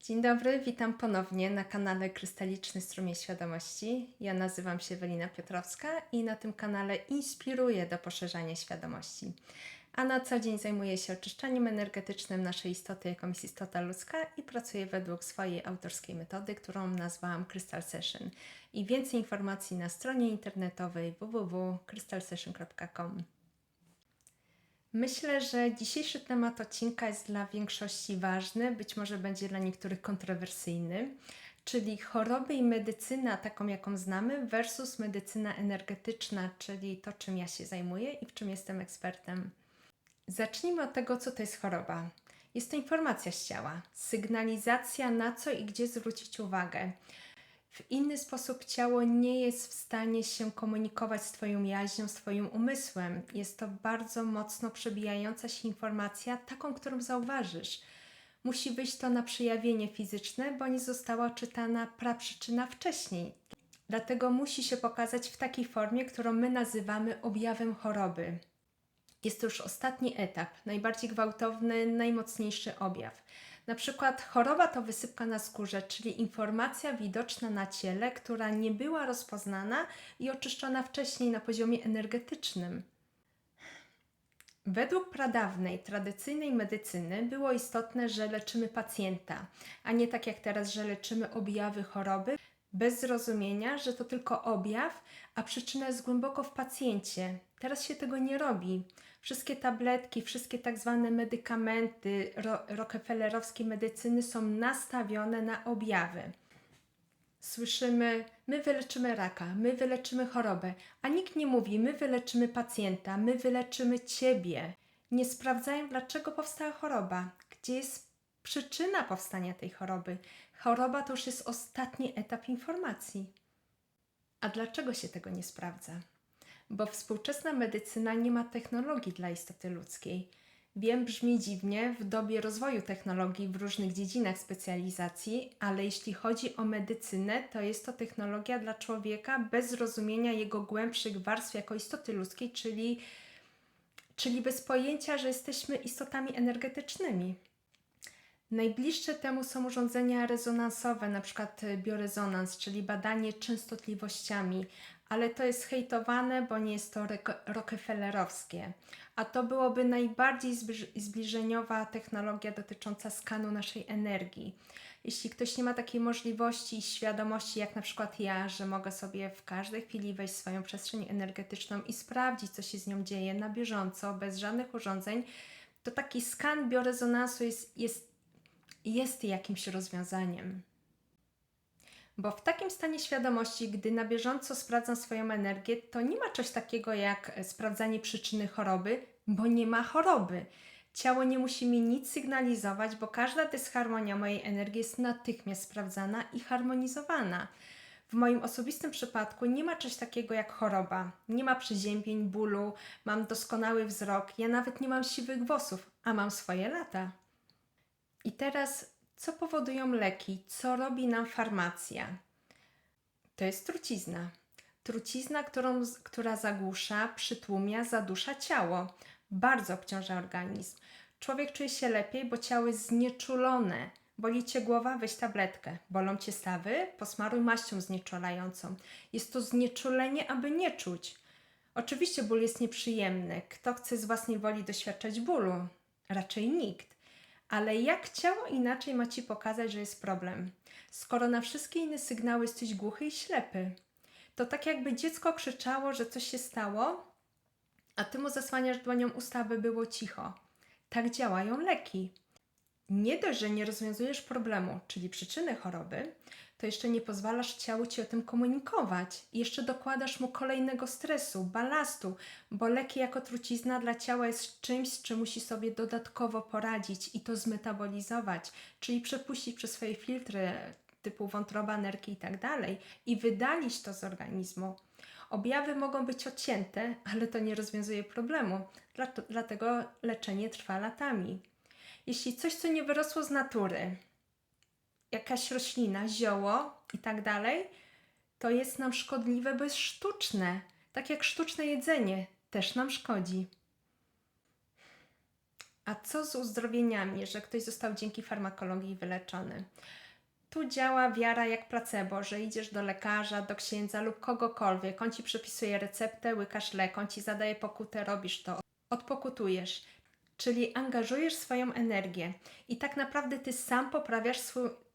Dzień dobry, witam ponownie na kanale Krystaliczny Strumień Świadomości. Ja nazywam się Ewelina Piotrowska i na tym kanale inspiruję do poszerzania świadomości. A na co dzień zajmuję się oczyszczaniem energetycznym naszej istoty, jaką jest istota ludzka i pracuję według swojej autorskiej metody, którą nazwałam Crystal Session. I więcej informacji na stronie internetowej www.crystalsession.com. Myślę, że dzisiejszy temat odcinka jest dla większości ważny, być może będzie dla niektórych kontrowersyjny, czyli choroby i medycyna taką, jaką znamy, versus medycyna energetyczna, czyli to, czym ja się zajmuję i w czym jestem ekspertem. Zacznijmy od tego, co to jest choroba. Jest to informacja z ciała, sygnalizacja, na co i gdzie zwrócić uwagę. W inny sposób ciało nie jest w stanie się komunikować z Twoją jaźnią, z Twoim umysłem. Jest to bardzo mocno przebijająca się informacja, taką, którą zauważysz. Musi wyjść to na przejawienie fizyczne, bo nie została czytana praprzyczyna wcześniej. Dlatego musi się pokazać w takiej formie, którą my nazywamy objawem choroby. Jest to już ostatni etap, najbardziej gwałtowny, najmocniejszy objaw. Na przykład choroba to wysypka na skórze, czyli informacja widoczna na ciele, która nie była rozpoznana i oczyszczona wcześniej na poziomie energetycznym. Według pradawnej, tradycyjnej medycyny było istotne, że leczymy pacjenta, a nie tak jak teraz, że leczymy objawy choroby, bez zrozumienia, że to tylko objaw, a przyczyna jest głęboko w pacjencie. Teraz się tego nie robi. Wszystkie tabletki, wszystkie tak zwane medykamenty rockefellerowskiej medycyny są nastawione na objawy. Słyszymy, my wyleczymy raka, my wyleczymy chorobę, a nikt nie mówi, my wyleczymy pacjenta, my wyleczymy Ciebie. Nie sprawdzają, dlaczego powstała choroba, gdzie jest przyczyna powstania tej choroby. Choroba to już jest ostatni etap informacji. A dlaczego się tego nie sprawdza? Bo współczesna medycyna nie ma technologii dla istoty ludzkiej. Wiem, brzmi dziwnie w dobie rozwoju technologii w różnych dziedzinach specjalizacji, ale jeśli chodzi o medycynę, to jest to technologia dla człowieka bez zrozumienia jego głębszych warstw jako istoty ludzkiej, czyli bez pojęcia, że jesteśmy istotami energetycznymi. Najbliższe temu są urządzenia rezonansowe, np. biorezonans, czyli badanie częstotliwościami, ale to jest hejtowane, bo nie jest to rockefellerowskie. A to byłoby najbardziej zbliżeniowa technologia dotycząca skanu naszej energii. Jeśli ktoś nie ma takiej możliwości i świadomości, jak na przykład ja, że mogę sobie w każdej chwili wejść w swoją przestrzeń energetyczną i sprawdzić, co się z nią dzieje na bieżąco, bez żadnych urządzeń, to taki skan biorezonansu jest jakimś rozwiązaniem. Bo w takim stanie świadomości, gdy na bieżąco sprawdzam swoją energię, to nie ma czegoś takiego jak sprawdzanie przyczyny choroby, bo nie ma choroby. Ciało nie musi mi nic sygnalizować, bo każda dysharmonia mojej energii jest natychmiast sprawdzana i harmonizowana. W moim osobistym przypadku nie ma czegoś takiego jak choroba. Nie ma przeziębień, bólu, mam doskonały wzrok, ja nawet nie mam siwych włosów, a mam swoje lata. I teraz, co powodują leki? Co robi nam farmacja? To jest trucizna. Trucizna, która zagłusza, przytłumia, zadusza ciało. Bardzo obciąża organizm. Człowiek czuje się lepiej, bo ciało jest znieczulone. Boli Cię głowa? Weź tabletkę. Bolą Cię stawy? Posmaruj maścią znieczulającą. Jest to znieczulenie, aby nie czuć. Oczywiście ból jest nieprzyjemny. Kto chce z własnej woli doświadczać bólu? Raczej nikt. Ale jak ciało inaczej ma Ci pokazać, że jest problem? Skoro na wszystkie inne sygnały jesteś głuchy i ślepy. To tak jakby dziecko krzyczało, że coś się stało, a Ty mu zasłaniasz dłonią usta, aby było cicho. Tak działają leki. Nie dość, że nie rozwiązujesz problemu, czyli przyczyny choroby, to jeszcze nie pozwalasz ciału Ci o tym komunikować. I jeszcze dokładasz mu kolejnego stresu, balastu, bo leki jako trucizna dla ciała jest czymś, z czym musi sobie dodatkowo poradzić i to zmetabolizować, czyli przepuścić przez swoje filtry typu wątroba, nerki i tak dalej i wydalić to z organizmu. Objawy mogą być odcięte, ale to nie rozwiązuje problemu, dlatego leczenie trwa latami. Jeśli coś, co nie wyrosło z natury, jakaś roślina, zioło i tak dalej, to jest nam szkodliwe, bo jest sztuczne. Tak jak sztuczne jedzenie też nam szkodzi. A co z uzdrowieniami, że ktoś został dzięki farmakologii wyleczony? Tu działa wiara jak placebo, że idziesz do lekarza, do księdza lub kogokolwiek, on ci przepisuje receptę, łykasz lek, on ci zadaje pokutę, robisz to, odpokutujesz. Czyli angażujesz swoją energię i tak naprawdę ty sam poprawiasz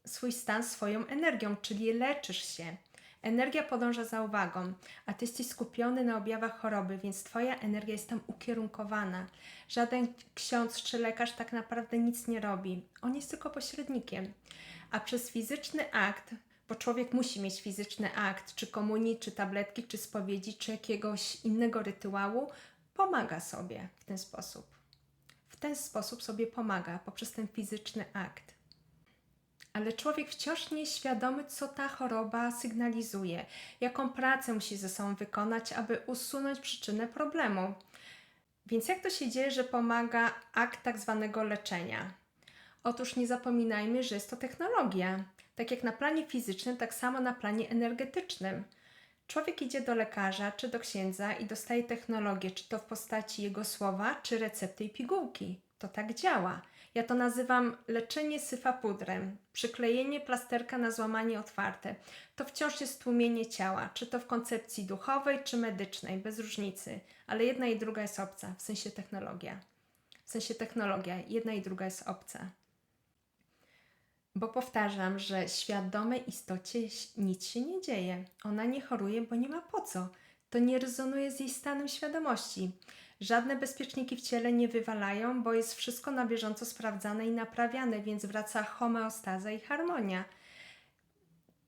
swój stan swoją energią, czyli leczysz się. Energia podąża za uwagą, a ty jesteś skupiony na objawach choroby, więc twoja energia jest tam ukierunkowana. Żaden ksiądz czy lekarz tak naprawdę nic nie robi. On jest tylko pośrednikiem. A przez fizyczny akt, bo człowiek musi mieć fizyczny akt, czy komunii, czy tabletki, czy spowiedzi, czy jakiegoś innego rytuału, pomaga sobie w ten sposób. W ten sposób sobie pomaga poprzez ten fizyczny akt. Ale człowiek wciąż nie jest świadomy, co ta choroba sygnalizuje, jaką pracę musi ze sobą wykonać, aby usunąć przyczynę problemu. Więc jak to się dzieje, że pomaga akt tak zwanego leczenia? Otóż nie zapominajmy, że jest to technologia. Tak jak na planie fizycznym, tak samo na planie energetycznym. Człowiek idzie do lekarza czy do księdza i dostaje technologię, czy to w postaci jego słowa, czy recepty i pigułki. To tak działa. Ja to nazywam leczenie syfa pudrem, przyklejenie plasterka na złamanie otwarte. To wciąż jest tłumienie ciała, czy to w koncepcji duchowej, czy medycznej, bez różnicy. Ale jedna i druga jest obca, w sensie technologia. W sensie technologia, jedna i druga jest obca. Bo powtarzam, że świadomej istocie nic się nie dzieje. Ona nie choruje, bo nie ma po co. To nie rezonuje z jej stanem świadomości. Żadne bezpieczniki w ciele nie wywalają, bo jest wszystko na bieżąco sprawdzane i naprawiane, więc wraca homeostaza i harmonia.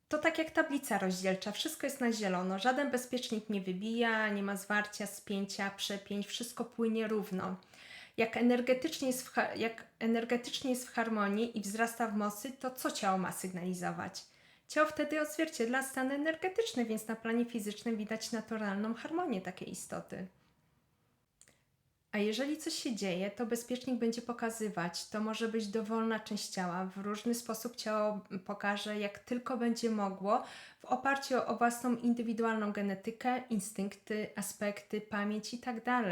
To tak jak tablica rozdzielcza, wszystko jest na zielono, żaden bezpiecznik nie wybija, nie ma zwarcia, spięcia, przepięć, wszystko płynie równo. Jak energetycznie jest w harmonii i wzrasta w mocy, to co ciało ma sygnalizować? Ciało wtedy odzwierciedla stan energetyczny, więc na planie fizycznym widać naturalną harmonię takiej istoty. A jeżeli coś się dzieje, to bezpiecznik będzie pokazywać, to może być dowolna część ciała. W różny sposób ciało pokaże, jak tylko będzie mogło, w oparciu o własną indywidualną genetykę, instynkty, aspekty, pamięć itd.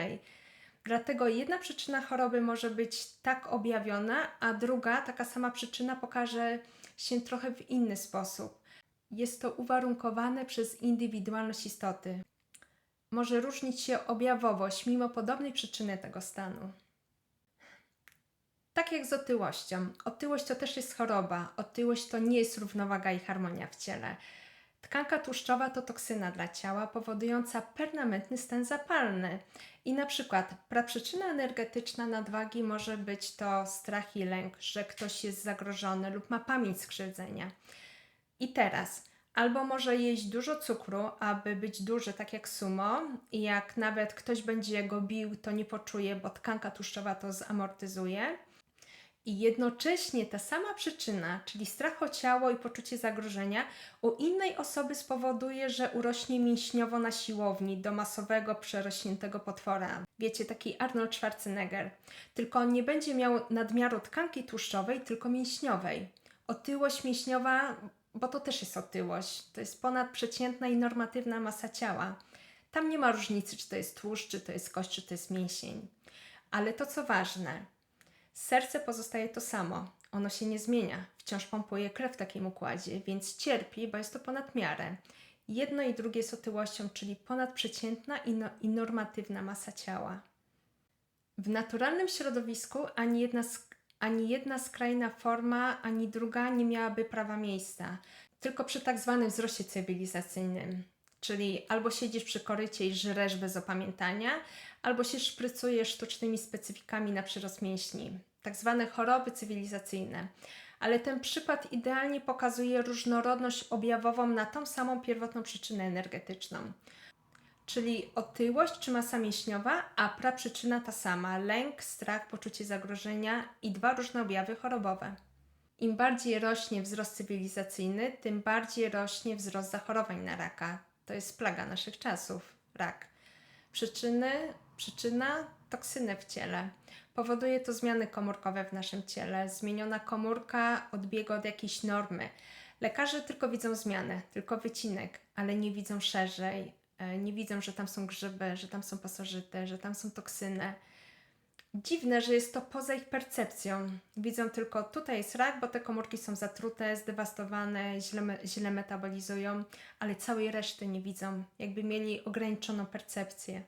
Dlatego jedna przyczyna choroby może być tak objawiona, a druga, taka sama przyczyna, pokaże się trochę w inny sposób. Jest to uwarunkowane przez indywidualność istoty. Może różnić się objawowość mimo podobnej przyczyny tego stanu. Tak jak z otyłością. Otyłość to też jest choroba. Otyłość to nie jest równowaga i harmonia w ciele. Tkanka tłuszczowa to toksyna dla ciała powodująca permanentny stan zapalny. I na przykład praprzyczyna energetyczna nadwagi może być to strach i lęk, że ktoś jest zagrożony lub ma pamięć skrzywdzenia. I teraz albo może jeść dużo cukru, aby być duży, tak jak sumo, i jak nawet ktoś będzie go bił, to nie poczuje, bo tkanka tłuszczowa to zamortyzuje. I jednocześnie ta sama przyczyna, czyli strach o ciało i poczucie zagrożenia, u innej osoby spowoduje, że urośnie mięśniowo na siłowni do masowego, przerośniętego potwora. Wiecie, taki Arnold Schwarzenegger. Tylko on nie będzie miał nadmiaru tkanki tłuszczowej, tylko mięśniowej. Otyłość mięśniowa, bo to też jest otyłość. To jest ponadprzeciętna i normatywna masa ciała. Tam nie ma różnicy, czy to jest tłuszcz, czy to jest kość, czy to jest mięsień. Ale to, co ważne, serce pozostaje to samo. Ono się nie zmienia. Wciąż pompuje krew w takim układzie, więc cierpi, bo jest to ponad miarę. Jedno i drugie jest otyłością, czyli ponadprzeciętna i normatywna masa ciała. W naturalnym środowisku ani jedna skrajna forma, ani druga nie miałaby prawa miejsca. Tylko przy tak zwanym wzroście cywilizacyjnym. Czyli albo siedzisz przy korycie i żresz bez opamiętania, albo się szprycujesz sztucznymi specyfikami na przyrost mięśni. Tak zwane choroby cywilizacyjne. Ale ten przykład idealnie pokazuje różnorodność objawową na tą samą pierwotną przyczynę energetyczną. Czyli otyłość czy masa mięśniowa, a praprzyczyna ta sama. Lęk, strach, poczucie zagrożenia i dwa różne objawy chorobowe. Im bardziej rośnie wzrost cywilizacyjny, tym bardziej rośnie wzrost zachorowań na raka. To jest plaga naszych czasów, rak. Przyczyna toksyny w ciele. Powoduje to zmiany komórkowe w naszym ciele. Zmieniona komórka odbiega od jakiejś normy. Lekarze tylko widzą zmianę, tylko wycinek, ale nie widzą szerzej. Nie widzą, że tam są grzyby, że tam są pasożyty, że tam są toksyny. Dziwne, że jest to poza ich percepcją. Widzą tylko, tutaj jest rak, bo te komórki są zatrute, zdewastowane, źle metabolizują, ale całej reszty nie widzą, jakby mieli ograniczoną percepcję.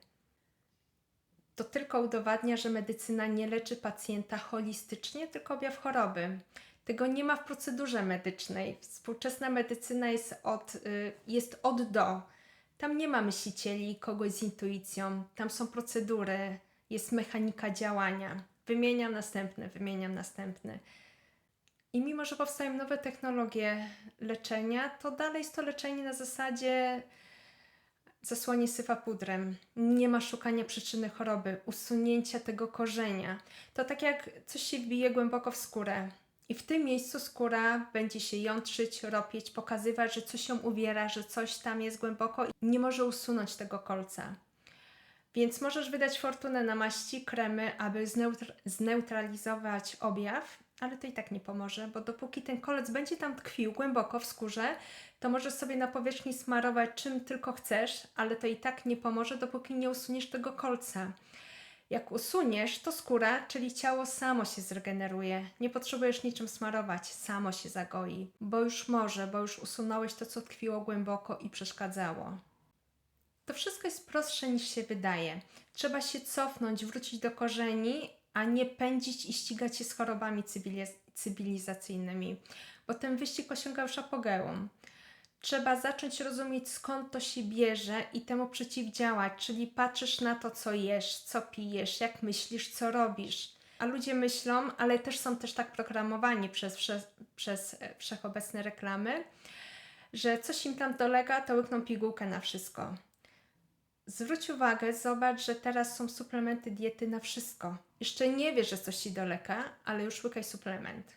To tylko udowadnia, że medycyna nie leczy pacjenta holistycznie, tylko objaw choroby. Tego nie ma w procedurze medycznej. Współczesna medycyna jest od do. Tam nie ma myślicieli, kogoś z intuicją. Tam są procedury, jest mechanika działania. Wymieniam następny. I mimo, że powstają nowe technologie leczenia, to dalej jest to leczenie na zasadzie zasłanie syfa pudrem. Nie ma szukania przyczyny choroby, usunięcia tego korzenia. To tak jak coś się wbije głęboko w skórę i w tym miejscu skóra będzie się jątrzyć, ropieć, pokazywać, że coś ją uwiera, że coś tam jest głęboko i nie może usunąć tego kolca. Więc możesz wydać fortunę na maści, kremy, aby zneutralizować objaw, ale to i tak nie pomoże, bo dopóki ten kolec będzie tam tkwił głęboko w skórze, to możesz sobie na powierzchni smarować czym tylko chcesz, ale to i tak nie pomoże, dopóki nie usuniesz tego kolca. Jak usuniesz, to skóra, czyli ciało samo się zregeneruje. Nie potrzebujesz niczym smarować, samo się zagoi, bo już usunąłeś to, co tkwiło głęboko i przeszkadzało. To wszystko jest prostsze niż się wydaje. Trzeba się cofnąć, wrócić do korzeni, a nie pędzić i ścigać się z chorobami cywilizacyjnymi, bo ten wyścig osiąga już apogeum. Trzeba zacząć rozumieć, skąd to się bierze i temu przeciwdziałać, czyli patrzysz na to, co jesz, co pijesz, jak myślisz, co robisz. A ludzie myślą, ale są też tak programowani przez wszechobecne reklamy, że coś im tam dolega, to łykną pigułkę na wszystko. Zwróć uwagę, zobacz, że teraz są suplementy diety na wszystko. Jeszcze nie wiesz, że coś ci dolega, ale już łykaj suplement.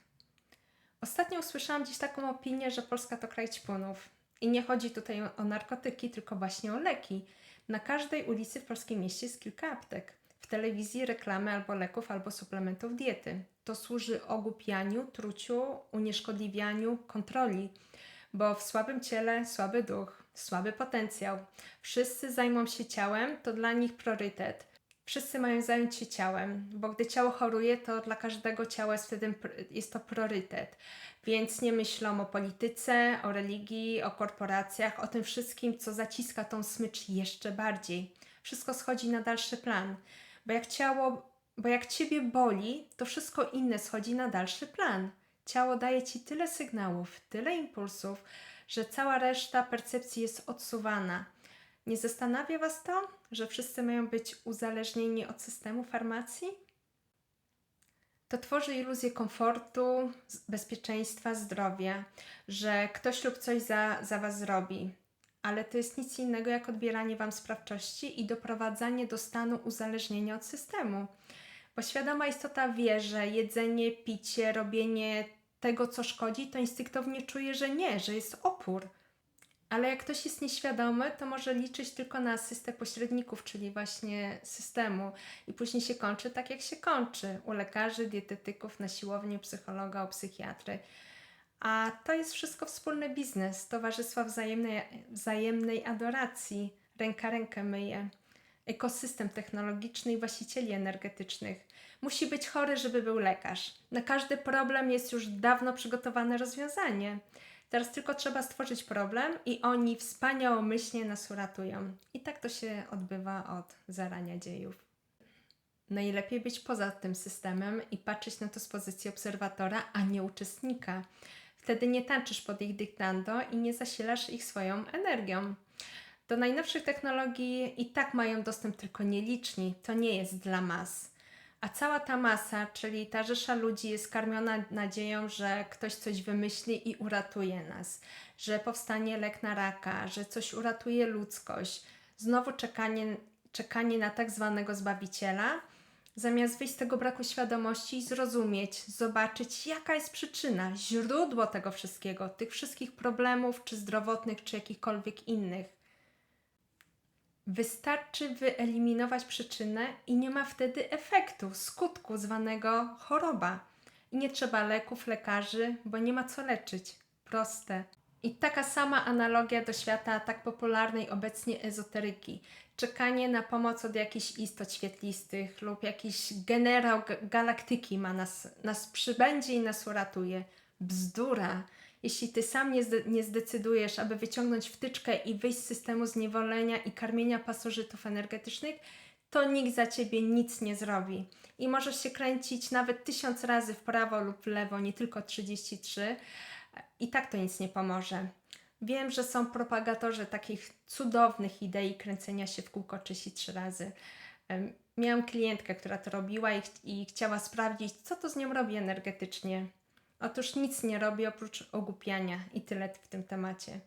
Ostatnio usłyszałam gdzieś taką opinię, że Polska to kraj ćpunów. I nie chodzi tutaj o narkotyki, tylko właśnie o leki. Na każdej ulicy w polskim mieście jest kilka aptek. W telewizji reklamy albo leków, albo suplementów diety. To służy ogłupianiu, truciu, unieszkodliwianiu, kontroli. Bo w słabym ciele słaby duch, słaby potencjał. Wszyscy zajmą się ciałem, to dla nich priorytet. Wszyscy mają zająć się ciałem, bo gdy ciało choruje, to dla każdego ciała jest to priorytet. Więc nie myślą o polityce, o religii, o korporacjach, o tym wszystkim, co zaciska tą smycz jeszcze bardziej. Wszystko schodzi na dalszy plan, bo jak ciebie boli, to wszystko inne schodzi na dalszy plan. Ciało daje ci tyle sygnałów, tyle impulsów, że cała reszta percepcji jest odsuwana. Nie zastanawia Was to, że wszyscy mają być uzależnieni od systemu farmacji? To tworzy iluzję komfortu, bezpieczeństwa, zdrowia, że ktoś lub coś za Was zrobi. Ale to jest nic innego jak odbieranie Wam sprawczości i doprowadzanie do stanu uzależnienia od systemu. Bo świadoma istota wie, że jedzenie, picie, robienie tego, co szkodzi, to instynktownie czuje, że nie, że jest opór. Ale jak ktoś jest nieświadomy, to może liczyć tylko na asystę pośredników, czyli właśnie systemu. I później się kończy tak, jak się kończy. U lekarzy, dietetyków, na siłowni, u psychologa, u psychiatry. A to jest wszystko wspólny biznes, towarzystwa wzajemnej adoracji. Ręka rękę myje. Ekosystem technologiczny i właścicieli energetycznych. Musi być chory, żeby był lekarz. Na każdy problem jest już dawno przygotowane rozwiązanie. Teraz tylko trzeba stworzyć problem i oni wspaniałomyślnie nas uratują. I tak to się odbywa od zarania dziejów. Najlepiej być poza tym systemem i patrzeć na to z pozycji obserwatora, a nie uczestnika. Wtedy nie tańczysz pod ich dyktando i nie zasilasz ich swoją energią. Do najnowszych technologii i tak mają dostęp tylko nieliczni. To nie jest dla mas. A cała ta masa, czyli ta rzesza ludzi jest karmiona nadzieją, że ktoś coś wymyśli i uratuje nas. Że powstanie lek na raka, że coś uratuje ludzkość. Znowu czekanie na tak zwanego zbawiciela, zamiast wyjść z tego braku świadomości i zrozumieć, zobaczyć, jaka jest przyczyna, źródło tego wszystkiego, tych wszystkich problemów, czy zdrowotnych, czy jakichkolwiek innych. Wystarczy wyeliminować przyczynę i nie ma wtedy efektu, skutku zwanego choroba. I nie trzeba leków, lekarzy, bo nie ma co leczyć. Proste. I taka sama analogia do świata tak popularnej obecnie ezoteryki. Czekanie na pomoc od jakichś istot świetlistych lub jakiś generał galaktyki nas przybędzie i nas uratuje. Bzdura! Jeśli ty sam nie zdecydujesz, aby wyciągnąć wtyczkę i wyjść z systemu zniewolenia i karmienia pasożytów energetycznych, to nikt za ciebie nic nie zrobi. I możesz się kręcić nawet 1000 razy w prawo lub w lewo, nie tylko 33. I tak to nic nie pomoże. Wiem, że są propagatorzy takich cudownych idei kręcenia się w kółko 33 razy. Miałam klientkę, która to robiła i chciała sprawdzić, co to z nią robi energetycznie. Otóż nic nie robi oprócz ogłupiania i tyle w tym temacie.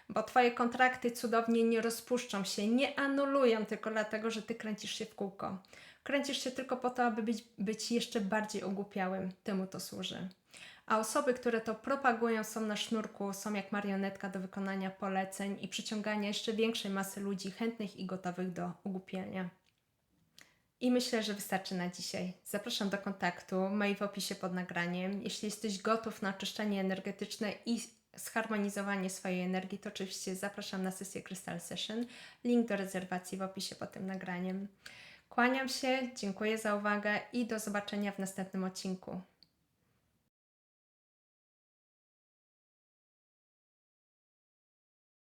Bo twoje kontrakty cudownie nie rozpuszczą się, nie anulują tylko dlatego, że ty kręcisz się w kółko. Kręcisz się tylko po to, aby być jeszcze bardziej ogłupiałym. Temu to służy. A osoby, które to propagują, są na sznurku, są jak marionetka do wykonania poleceń i przyciągania jeszcze większej masy ludzi chętnych i gotowych do ogłupiania. I myślę, że wystarczy na dzisiaj. Zapraszam do kontaktu, mail w opisie pod nagraniem. Jeśli jesteś gotów na oczyszczenie energetyczne i zharmonizowanie swojej energii, to oczywiście zapraszam na sesję Crystal Session. Link do rezerwacji w opisie pod tym nagraniem. Kłaniam się, dziękuję za uwagę i do zobaczenia w następnym odcinku.